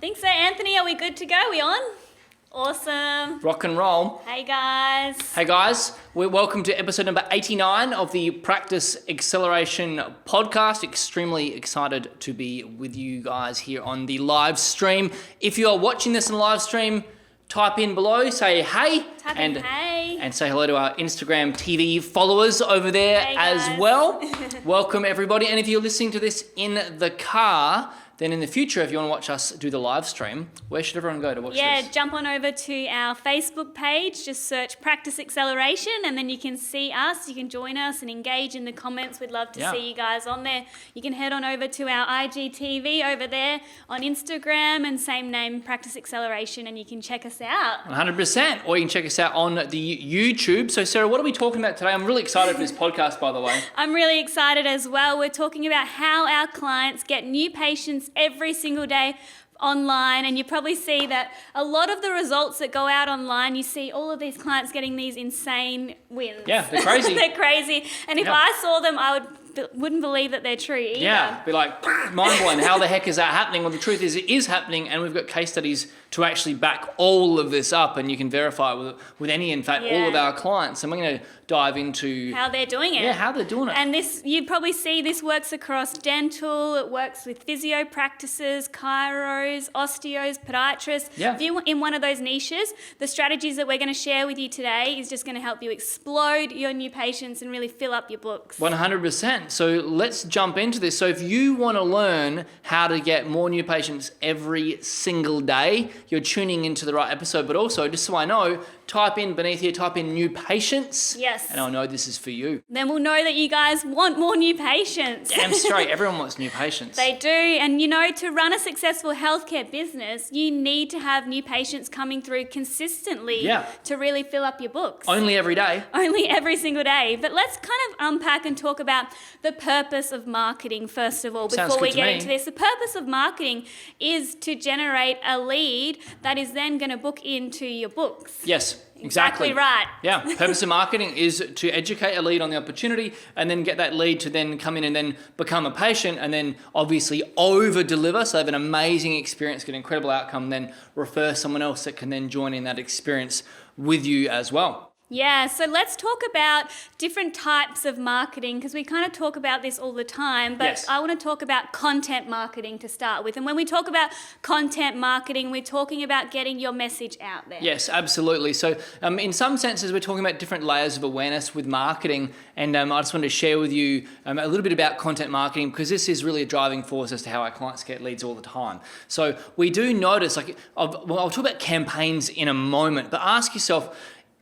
think so. Anthony, are we good to go? We on? Awesome. Rock and roll. Hey guys. Hey guys, welcome to episode number 89 of the Practice Acceleration podcast. Extremely excited to be with you guys here on the live stream. If you are watching this in live stream, type in below, say hey. And say hello to our Instagram TV followers over there as well. Welcome everybody. And if you're listening to this in the car, then in the future, if you want to watch us do the live stream, where should everyone go to watch this? Yeah, jump on over to our Facebook page, just search Practice Acceleration, and then you can see us, you can join us and engage in the comments. We'd love to see you guys on there. You can head on over to our IGTV over there on Instagram, and same name, Practice Acceleration, and you can check us out. 100%, or you can check us out on the YouTube. So Sarah, what are we talking about today? I'm really excited for this podcast, by the way. I'm really excited as well. We're talking about how our clients get new patients every single day online, and you probably see that a lot of the results that go out online, you see all of these clients getting these insane wins. Yeah, they're crazy. They're crazy. And if I saw them, I wouldn't believe that they're true either. Yeah, be like, mind blowing, how the heck is that happening? Well, the truth is it is happening, and we've got case studies to actually back all of this up, and you can verify with any, in fact, all of our clients. And we're going to dive into how they're doing it. Yeah, how they're doing it. And this, you probably see this works across dental, it works with physio practices, chiros, osteos, podiatrists. Yeah. If you're in one of those niches, the strategies that we're going to share with you today is just going to help you explode your new patients and really fill up your books. 100%. So let's jump into this. So if you want to learn how to get more new patients every single day, you're tuning into the right episode. But also, just so I know, type in beneath here, type in new patients. Yes. And I'll know this is for you. Then we'll know that you guys want more new patients. Damn straight. Everyone wants new patients. They do. And you know, to run a successful healthcare business, you need to have new patients coming through consistently to really fill up your books. Only every day. Only every single day. But let's kind of unpack and talk about the purpose of marketing first of all, before we get into this. The purpose of marketing is to generate a lead that is then going to book into your books. Yes. Exactly right. Yeah. Purpose of marketing is to educate a lead on the opportunity and then get that lead to then come in and then become a patient and then obviously over deliver. So they have an amazing experience, get an incredible outcome, then refer someone else that can then join in that experience with you as well. Yeah, so let's talk about different types of marketing, because we kind of talk about this all the time, but I want to talk about content marketing to start with. And when we talk about content marketing, we're talking about getting your message out there. Yes, absolutely. So in some senses, we're talking about different layers of awareness with marketing. And I just wanted to share with you a little bit about content marketing, because this is really a driving force as to how our clients get leads all the time. So we do notice, I'll talk about campaigns in a moment, but ask yourself,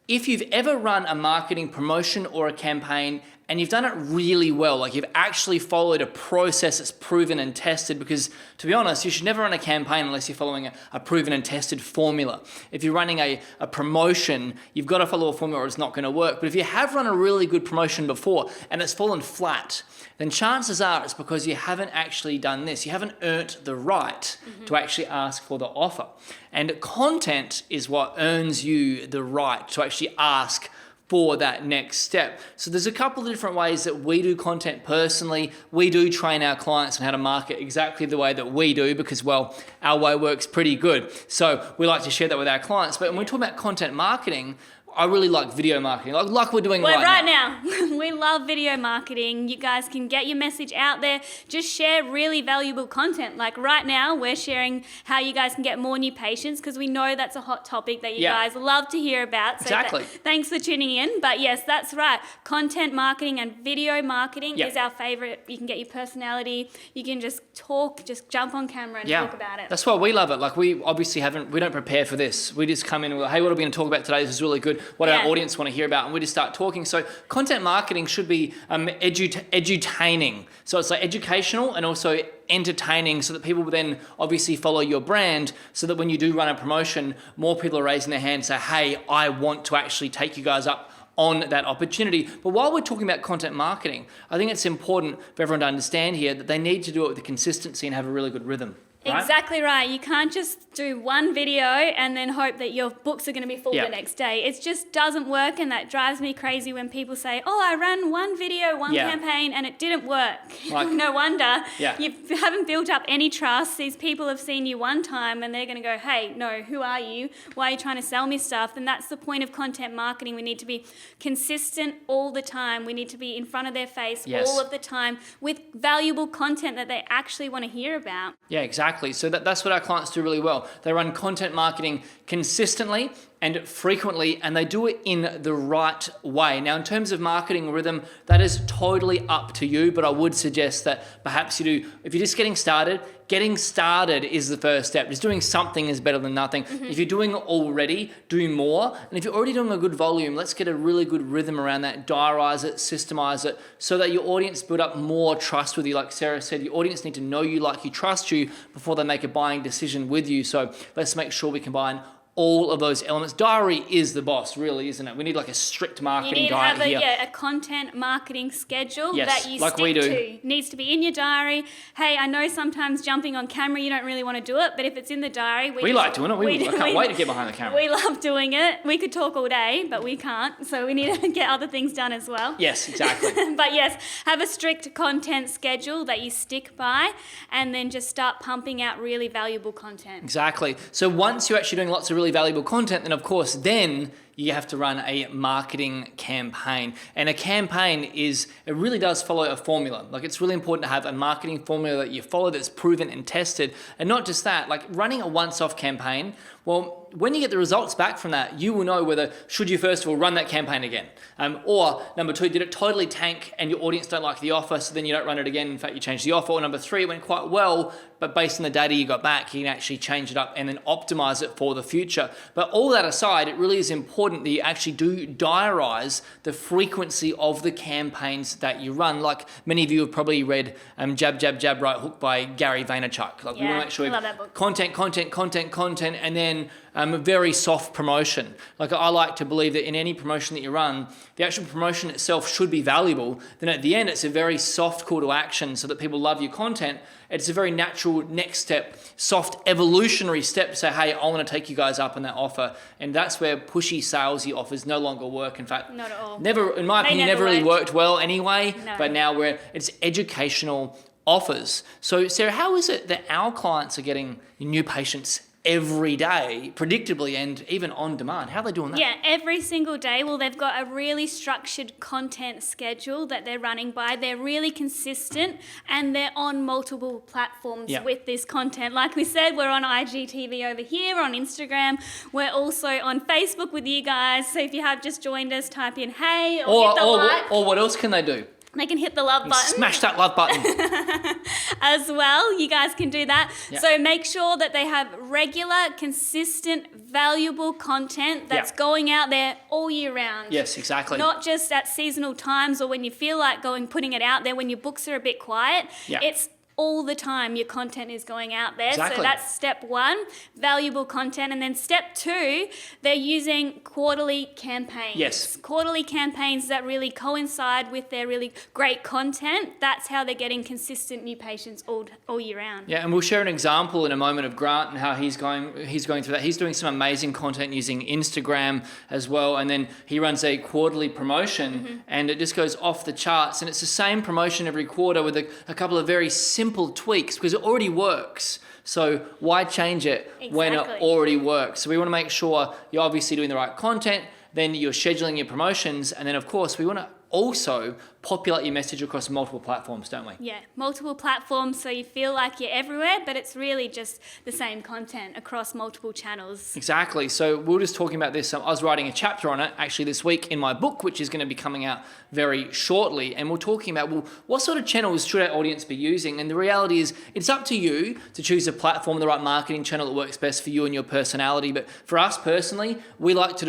if you've ever run a marketing promotion or a campaign and you've done it really well, like you've actually followed a process that's proven and tested, because to be honest, you should never run a campaign unless you're following a proven and tested formula. If you're running a promotion, you've got to follow a formula or it's not going to work. But if you have run a really good promotion before and it's fallen flat, then chances are it's because you haven't actually done this. You haven't earned the right to actually ask for the offer. And content is what earns you the right to actually ask for that next step. So there's a couple of different ways that we do content personally. We do train our clients on how to market exactly the way that we do, because, well, our way works pretty good. So we like to share that with our clients. But when we talk about content marketing, I really like video marketing, like we're doing right now. We love video marketing. You guys can get your message out there. Just share really valuable content. Like right now, we're sharing how you guys can get more new patients, because we know that's a hot topic that you guys love to hear about. So exactly. Thanks for tuning in. But yes, that's right. Content marketing and video marketing is our favorite. You can get your personality. You can just talk, just jump on camera and talk about it. That's why we love it. Like we obviously we don't prepare for this. We just come in and we're like, hey, what are we going to talk about today? This is really good. What our audience want to hear about, and we just start talking. So content marketing should be edutaining. So it's like educational and also entertaining, so that people will then obviously follow your brand, so that when you do run a promotion, more people are raising their hand and say, hey, I want to actually take you guys up on that opportunity. But while we're talking about content marketing, I think it's important for everyone to understand here that they need to do it with the consistency and have a really good rhythm. right? Exactly right. You can't just do one video and then hope that your books are going to be full Yeah. the next day. It just doesn't work, and that drives me crazy when people say, oh, I ran one video, one Yeah. campaign, and it didn't work. Like- No wonder. Yeah. You haven't built up any trust. These people have seen you one time and they're going to go, hey, no, who are you? Why are you trying to sell me stuff? And that's the point of content marketing. We need to be consistent all the time. We need to be in front of their face Yes. all of the time with valuable content that they actually want to hear about. Yeah, exactly. So that's what our clients do really well. They run content marketing consistently and frequently, and they do it in the right way. Now, in terms of marketing rhythm, that is totally up to you, but I would suggest that perhaps you do, if you're just getting started is the first step. Just doing something is better than nothing. If you're doing it already, do more. And if you're already doing a good volume, let's get a really good rhythm around that, diarize it, systemize it, so that your audience build up more trust with you. Like Sarah said, your audience need to know you, like you, trust you before they make a buying decision with you. So let's make sure we combine all of those elements. Diary is the boss, really, isn't it? We need like a strict marketing You need to diet have here. a content marketing schedule Yes, that you like we stick do. to. Needs to be in your diary. Hey, I know sometimes jumping on camera you don't really want to do it, but if it's in the diary, We like doing it. I can't wait to get behind the camera. We love doing it. We could talk all day, but we can't. So we need to get other things done as well. Yes, exactly. But yes, have a strict content schedule that you stick by, and then just start pumping out really valuable content. Exactly. So once you're actually doing lots of really valuable content, then of course, then you have to run a marketing campaign. And a campaign it really does follow a formula. Like, it's really important to have a marketing formula that you follow that's proven and tested. And not just that, like running a once-off campaign, well, when you get the results back from that, you will know whether should you first of all run that campaign again. Or number two, did it totally tank and your audience don't like the offer, so then you don't run it again. In fact, you change the offer. Or number three, it went quite well, but based on the data you got back, you can actually change it up and then optimize it for the future. But all that aside, it really is important that you actually do diarize the frequency of the campaigns that you run. Like many of you have probably read Jab, Jab, Jab, Right Hook by Gary Vaynerchuk. Like, we want to make sure I love that book. content, and then a very soft promotion. Like, I like to believe that in any promotion that you run, the actual promotion itself should be valuable. Then at the end, it's a very soft call to action so that people love your content. It's a very natural next step, soft evolutionary step to say, hey, I want to take you guys up on that offer. And that's where pushy salesy offers no longer work. In fact, Not at all. never, in my opinion, never never really worked. worked well anyway. No. But now it's educational offers. So Sarah, how is it that our clients are getting new patients every day, predictably, and even on demand? How are they doing that? Yeah, every single day. Well, they've got a really structured content schedule that they're running by. They're really consistent, and they're on multiple platforms Yeah. with this content. Like we said, we're on IGTV over here, on Instagram. We're also on Facebook with you guys. So if you have just joined us, type in hey or hit the like. Or what else can they do? They can hit the love button. Smash that love button. As well. You guys can do that. Yeah. So make sure that they have regular, consistent, valuable content that's Yeah. going out there all year round. Yes, exactly. Not just at seasonal times or when you feel like putting it out there when your books are a bit quiet. Yeah. It's all the time your content is going out there. Exactly. So that's step one, valuable content. And then step two, they're using quarterly campaigns. Yes. Quarterly campaigns that really coincide with their really great content. That's how they're getting consistent new patients all year round. Yeah, and we'll share an example in a moment of Grant and how he's going through that. He's doing some amazing content using Instagram as well, and then he runs a quarterly promotion and it just goes off the charts, and it's the same promotion every quarter with a couple of very simple tweaks because it already works. So why change it when it Exactly. already works? So we want to make sure you're obviously doing the right content, then you're scheduling your promotions, and then of course we want to also populate your message across multiple platforms, don't we? Yeah, multiple platforms so you feel like you're everywhere, but it's really just the same content across multiple channels. Exactly. So we were just talking about this. I was writing a chapter on it actually this week in my book, which is going to be coming out very shortly. And we're talking about, well, what sort of channels should our audience be using? And the reality is it's up to you to choose a platform, the right marketing channel that works best for you and your personality. But for us personally, we like to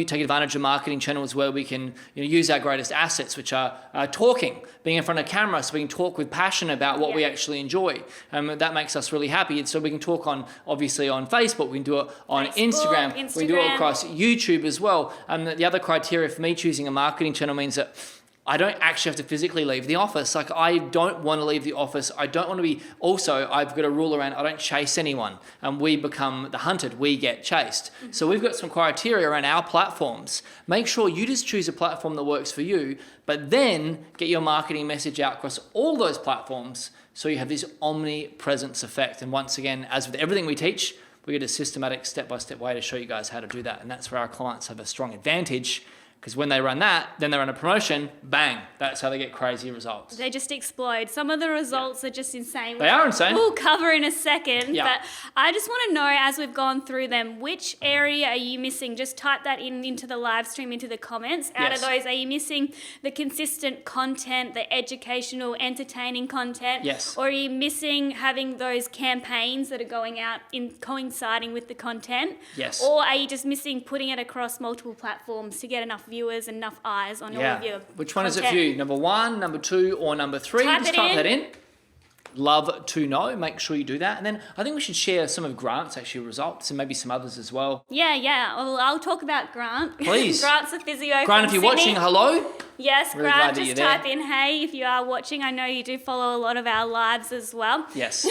take advantage of marketing channels where we can use our greatest assets, which are talking, being in front of camera, so we can talk with passion about what we actually enjoy. That makes us really happy. And so we can talk obviously on Facebook, we can do it on Instagram, we can do it across YouTube as well. The other criteria for me choosing a marketing channel means that I don't actually have to physically leave the office. Like, I don't want to leave the office. I don't want to be, also, I've got a rule around, I don't chase anyone. And we become the hunted, we get chased. So we've got some criteria around our platforms. Make sure you just choose a platform that works for you, but then get your marketing message out across all those platforms so you have this omnipresence effect. And once again, as with everything we teach, we get a systematic step-by-step way to show you guys how to do that. And that's where our clients have a strong advantage, because when they run that, then they run a promotion, bang, that's how they get crazy results. They just explode. Some of the results are just insane. They are insane. We'll cover in a second. Yeah. But I just want to know, as we've gone through them, which area are you missing? Just type that into the live stream, into the comments. Out of those, are you missing the consistent content, the educational, entertaining content? Yes. Or are you missing having those campaigns that are going out in coinciding with the content? Yes. Or are you just missing putting it across multiple platforms to get enough viewers and enough eyes on all of your Which one is content? it for you? Number 1, number 2, or number 3? Just type that in. Love to know. Make sure you do that. And then I think we should share some of Grant's actual results and maybe some others as well. Yeah. Well, I'll talk about Grant. Please. Grant's a physio Grant, if from you're Sydney. watching, hello. Yes, Really glad Grant, that just you're type there. in hey if you are watching. I know you do follow a lot of our lives as well. Yes.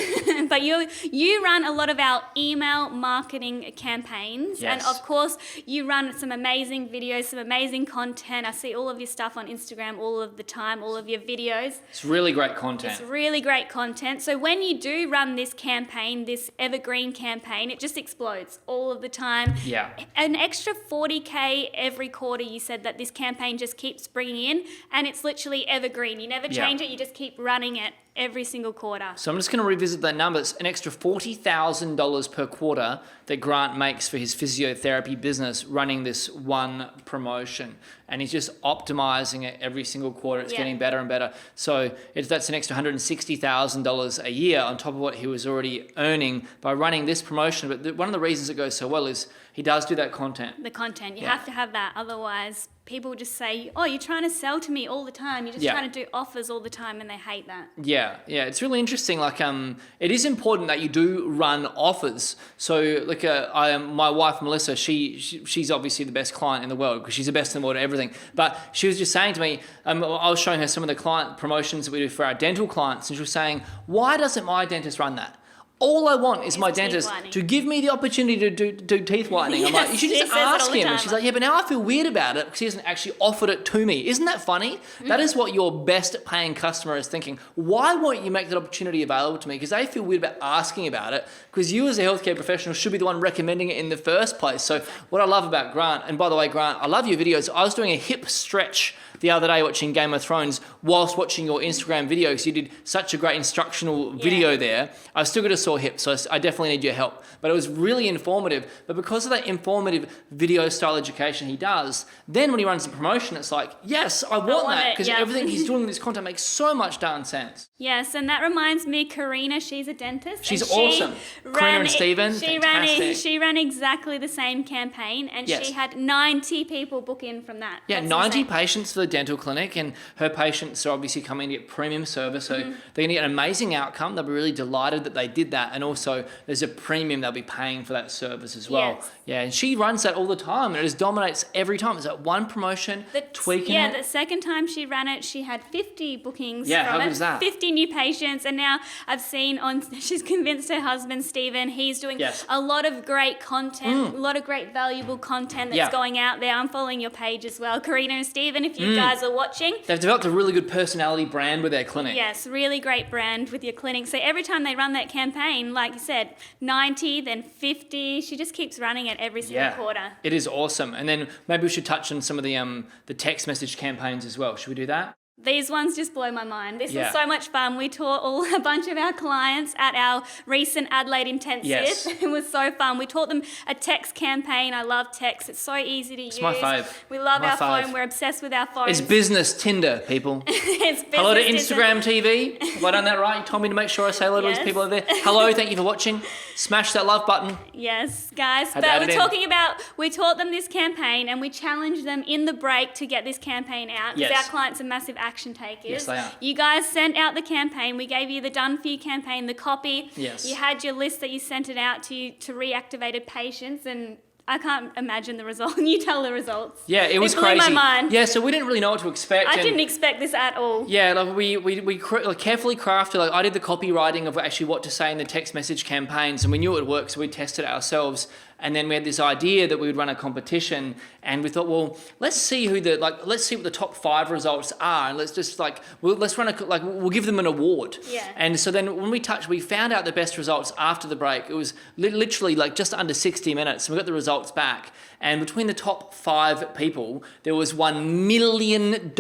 But you run a lot of our email marketing campaigns. Yes. And of course, you run some amazing videos, some amazing content. I see all of your stuff on Instagram all of the time, all of your videos. It's really great content. It's really great content. So when you do run this campaign, this evergreen campaign, it just explodes all of the time. Yeah. An extra 40K every quarter, you said that this campaign just keeps bringing in, and it's literally evergreen. You never change it, you just keep running it every single quarter. So I'm just going to revisit that number. It's an extra $40,000 per quarter that Grant makes for his physiotherapy business running this one promotion. And he's just optimizing it every single quarter. It's getting better and better. So that's an extra $160,000 a year on top of what he was already earning by running this promotion. But one of the reasons it goes so well is he does do that content. The content. You have to have that. Otherwise, people just say, oh, you're trying to sell to me all the time. You're just trying to do offers all the time, and they hate that. Yeah. It's really interesting. Like, it is important that you do run offers. So, like, my wife Melissa, she's obviously the best client in the world because she's the best in the world at everything. But she was just saying to me, I was showing her some of the client promotions that we do for our dental clients, and she was saying, why doesn't my dentist run that? All I want is my dentist to give me the opportunity to do teeth whitening. I'm like, you should just ask him. And she's like, yeah, but now I feel weird about it because he hasn't actually offered it to me. Isn't that funny? That is what your best paying customer is thinking. Why won't you make that opportunity available to me? Because they feel weird about asking about it, because you as a healthcare professional should be the one recommending it in the first place. So what I love about Grant, and by the way, Grant, I love your videos. I was doing a hip stretch the other day watching Game of Thrones whilst watching your Instagram video, because you did such a great instructional video there. I've still got a sore hip, so I definitely need your help. But it was really informative. But because of that informative video style education he does, then when he runs the promotion, it's like, yes, I want that, because everything he's doing in this content makes so much darn sense. Yes, and that reminds me, Karina, she's a dentist. She's awesome. Karina and Stephen, fantastic. She ran exactly the same campaign, and she had 90 people book in from that. Yeah, That's 90 insane. patients for the dental clinic, and her patients are obviously coming to get premium service, so they're going to get an amazing outcome. They'll be really delighted that they did that, and also there's a premium they'll be paying for that service as well. Yes. Yeah, and she runs that all the time, and it just dominates every time. It's that one promotion, tweaking it. The second time she ran it, she had 50 bookings Yeah, from how it, good is that? 50 new patients, and now I've seen she's convinced her husband, Stephen, he's doing a lot of great content, a lot of great valuable content that's going out there. I'm following your page as well, Karina and Stephen, if you guys are watching. They've developed a really good personality brand with their clinic. Yes, really great brand with your clinic. So every time they run that campaign, like you said, 90, then 50, she just keeps running it every single quarter. It is awesome. And then maybe we should touch on some of the text message campaigns as well. Should we do that? These ones just blow my mind. This was so much fun. We taught a bunch of our clients at our recent Adelaide Intensive. Yes. It was so fun. We taught them a text campaign. I love text. It's so easy to use. It's my fave. We love My our fave. phone. We're obsessed with our phones. It's business Tinder, people. It's business Hello to Tinder. Instagram TV. Have I done that right? You told me to make sure I say hello to these people over there. Hello, thank you for watching. Smash that love button. Yes, guys. Had to add But it we taught them this campaign, and we challenged them in the break to get this campaign out, because our clients are massive action takers. Yes, they are. You guys sent out the campaign. We gave you the done for you campaign, the copy. Yes. You had your list that you sent it out to reactivated patients, and I can't imagine the result. You tell the results. Yeah, it was blew crazy. my mind. Yeah, so we didn't really know what to expect. I didn't expect this at all. Yeah, like we carefully crafted, like I did the copywriting of actually what to say in the text message campaigns, and we knew it would work, so we tested it ourselves. And then we had this idea that we would run a competition, and we thought, well, let's see what the top 5 results are, and let's just let's run we'll give them an award. Yeah. And so then when we found out the best results after the break. It was literally like just under 60 minutes, and we got the results back. And between the top 5 people, there was $1 million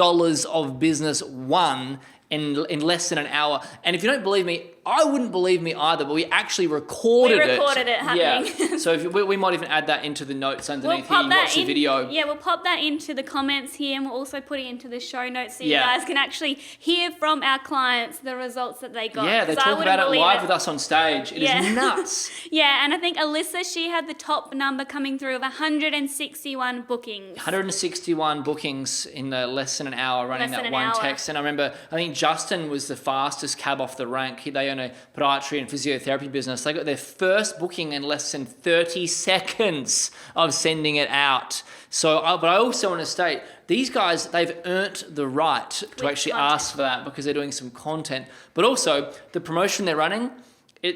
of business won in less than an hour. And if you don't believe me, I wouldn't believe me either, but we actually recorded it. We recorded it happening. Yeah. So we might even add that into the notes underneath here. You watch the video. Yeah, we'll pop that into the comments here, and we'll also put it into the show notes so you guys can actually hear from our clients the results that they got. Yeah, they talk about it live with us on stage. It is nuts. Yeah, and I think Alyssa, she had the top number coming through of 161 bookings. 161 bookings in less than an hour running that one text. And I remember, I think Justin was the fastest cab off the rank. They own a podiatry and physiotherapy business. They got their first booking in less than 30 seconds of sending it out. So, but I also want to state, these guys, they've earned the right to actually ask for that because they're doing some content. But also, the promotion they're running,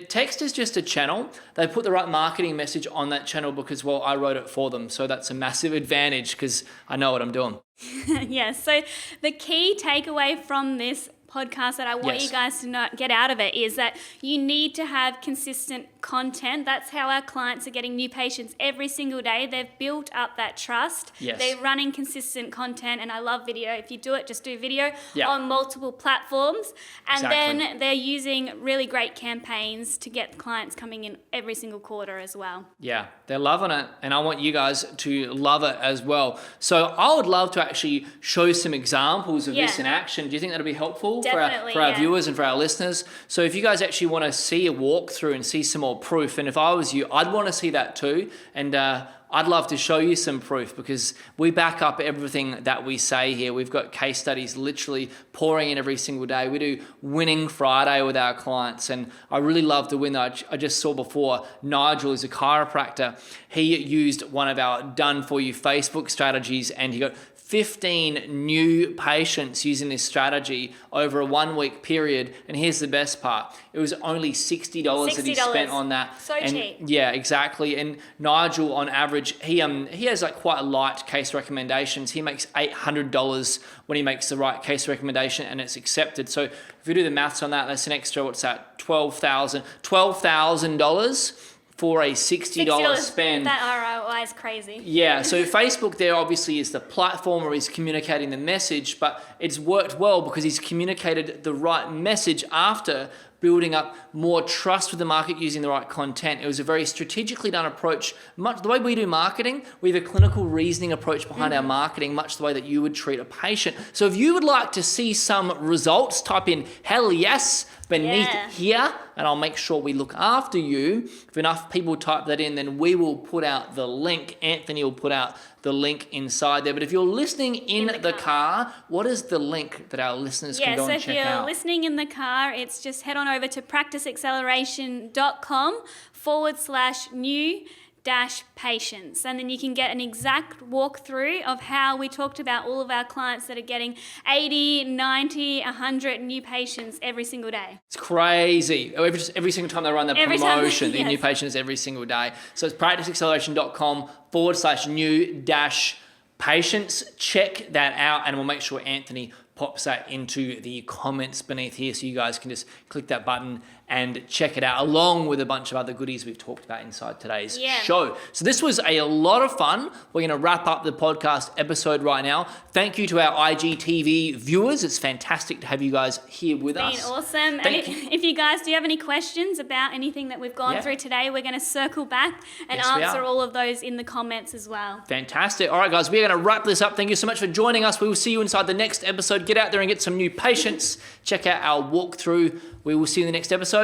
text is just a channel. They put the right marketing message on that channel because, well, I wrote it for them. So that's a massive advantage because I know what I'm doing. Yeah, so the key takeaway from this podcast that I want you guys to get out of it is that you need to have consistent content. That's how our clients are getting new patients every single day. They've built up that trust. Yes. They're running consistent content, and I love video. If you do it, just do video on multiple platforms. And then they're using really great campaigns to get clients coming in every single quarter as well. Yeah, they're loving it, and I want you guys to love it as well. So I would love to actually show some examples of this in action. Do you think that'll be helpful for our viewers and for our listeners? So if you guys actually want to see a walkthrough and see some more proof, and if I was you, I'd want to see that too, and I'd love to show you some proof because we back up everything that we say here. We've got case studies literally pouring in every single day. We do Winning Friday with our clients, and I really love the win that I just saw before. Nigel is a chiropractor. He used one of our done-for-you Facebook strategies, and he got 15 new patients using this strategy over a 1-week period. And here's the best part. It was only $60 that he spent on that. So cheap. Yeah, exactly. And Nigel, on average, he has like quite a light case recommendations. He makes $800 when he makes the right case recommendation and it's accepted. So if you do the maths on that, that's an extra, what's that? $12,000 for a $60 spend. That ROI is crazy. Yeah, so Facebook there obviously is the platform where he's communicating the message, but it's worked well because he's communicated the right message after building up more trust with the market using the right content. It was a very strategically done approach. Much the way we do marketing, we have a clinical reasoning approach behind our marketing, much the way that you would treat a patient. So if you would like to see some results, type in hell yes beneath here, and I'll make sure we look after you. If enough people type that in, then we will put out the link. Anthony will put out the link inside there. But if you're listening in the car, what is the link that our listeners can go and check out? Yeah, so if you're listening in the car, it's just head on over to practiceacceleration.com/new-patients, and then you can get an exact walkthrough of how we talked about all of our clients that are getting 80, 90, 100 new patients every single day. It's crazy. Every single time they run the promotion, the new patients every single day. So it's practiceacceleration.com/new-patients. Check that out, and we'll make sure Anthony pops that into the comments beneath here so you guys can just click that button and check it out, along with a bunch of other goodies we've talked about inside today's show. So this was a lot of fun. We're going to wrap up the podcast episode right now. Thank you to our IGTV viewers. It's fantastic to have you guys here with us. It's been awesome. And if you guys do have any questions about anything that we've gone through today, we're going to circle back and answer all of those in the comments as well. Fantastic. All right, guys, we're going to wrap this up. Thank you so much for joining us. We will see you inside the next episode. Get out there and get some new patients. Check out our walkthrough. We will see you in the next episode.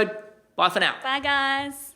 Bye for now. Bye, guys.